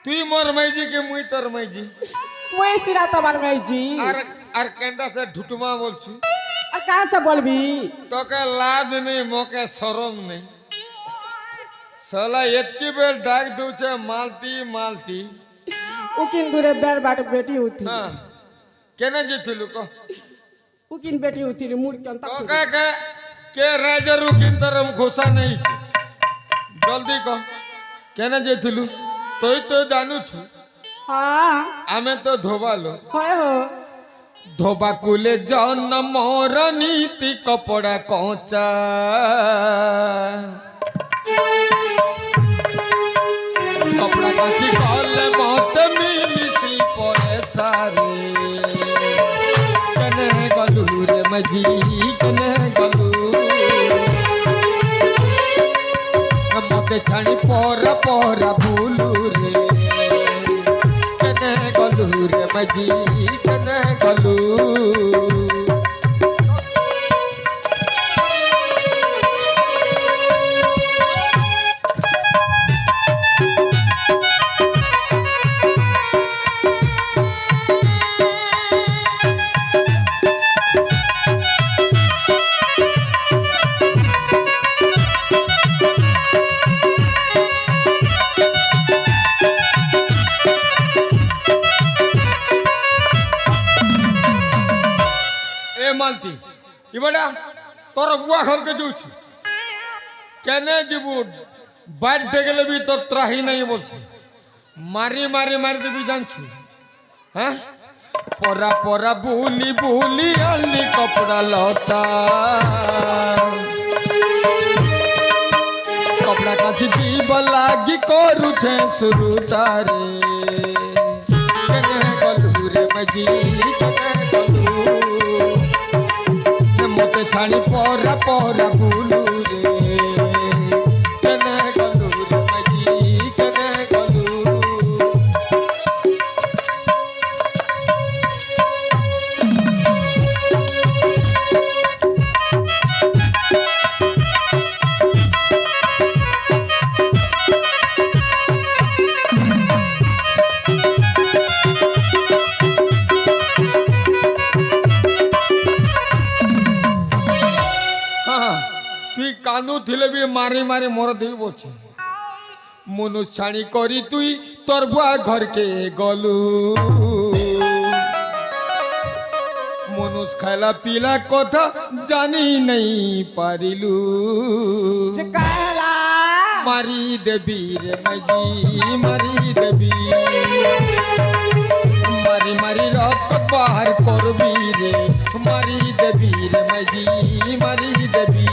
তুই মোর মাইজি কে মুই তোর মাইজি ওই সিরা তোমার মেয়েজি আর আর কেন্ডা সে ঢুটুমা বলছি আর কাহা से बोलबी তোকে লাজ নেই মোকে শরম নেই সালা এতকি বের ডাক দউছে মালতি মালতি उकिन दूरे बेर बाट बेटी होती হ্যাঁ কেন যেতিলু ক उकिन बेटी होती मुड़ के अंत তোকে কে রাজার উকিন তরম ঘোষা নেই জলদি ক কেন যেতিলু তুই তো জানুছু हाँ আমি তো ধোবালো হয় हो ধোবা কুলে জন্ম নীতি কপড়া কচা কপড়া কাচি কলে মত মিলিতি পরে সারে কনে গলু রে মজি কনে গলু মতে ছানি পরা পরা ভুলু রে কনে গলু রে মজি কনে গলু মালতি এবারে তোর বুয়া ঘরকে যাচ্ছি কেন যাবু বাড়তে গেলে বি তোর ত্রাহি নাই বলছে মারি মারি মারি দেবি জানছু হ্যাঁ পরা পরা বুলি বুলি আলি কপড়া লতা কপড়া কাছি দিব লাগি করুছে শুরু তারে কেন গলু রে মজি মতে ছানি পরা পরা ভুলু রে কেনে গলু রে মজি কেনে গলু তুই কান্দু থিলে বি মারি মারি মর দেবি বলছে মনু ছাড়ি করি তুই তোর বুয়া ঘরকে গলু মনুষ খাইলা পিলা কথা জানি নাই পারিলু যে কালা মারি দেবি রে মাইজি মারি দেবি মারি মারি রক্ত বাহার করবি রে মারি দেবি রে মাইজি মারি দেবি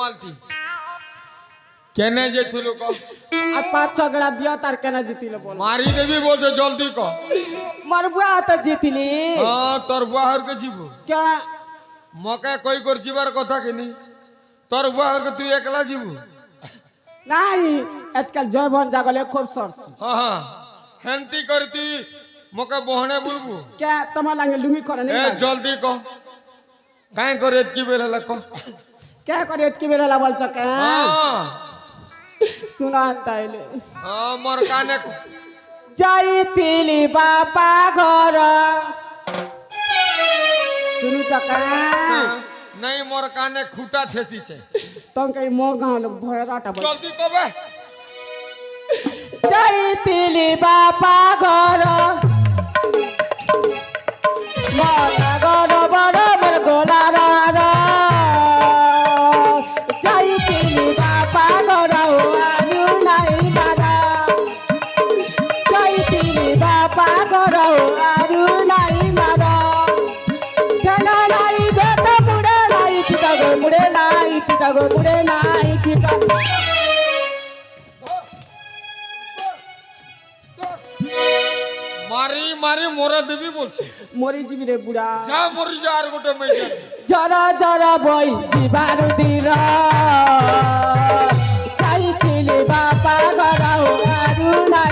মালতি কেনে যেছিল ক আর 5-6 গড়া দিও তার কেন জিতিলে বল মারি দেবি বলছে জলদি ক মার বুয়া তো জিতিলি হ্যাঁ তোর বুয়াহর কে জীব কে মকে কই কর জীবার কথা কিনি তোর বুয়াহর কে তুই একলা জীব নাই আজকাল জয়বন জাগলে খুব সরস হ্যাঁ হ্যাঁ হেন্তি কর তুই মকে বহনে বলবু কে তোমার লাগে লুঙ্গি করে এ নেই জলদি ক কাই করে এতকি বেলা লাগ কে করে এতকি বেলা বলছ কে হ্যাঁ শুনান তাইলে মোর কানে যাইতিলি বাপা ঘর শুনু চকা নাই মোর কানে খুঁটা ঠেসিছে তঙ্কাই মো গাঁও লোক ভয়রাটা বল জলদি কবে যাইতিলি বাপা ঘর মনা ঘর বড় মোর গোলার যাইতিলি বাপা ঘর আনু নাই বারা যাইতিলি পাগর আরু নাই মার ঠেলা নাই বেত মুড়ে নাই পিটা গো মুড়ে নাই পিটা গো মুড়ে নাই পিটা মারি মারি মোরা দেবী বলছে মরি যাবি রে বুড়া যা মরি যা আর গোটে মেয়ে জরা জরা বই জীবার দিরা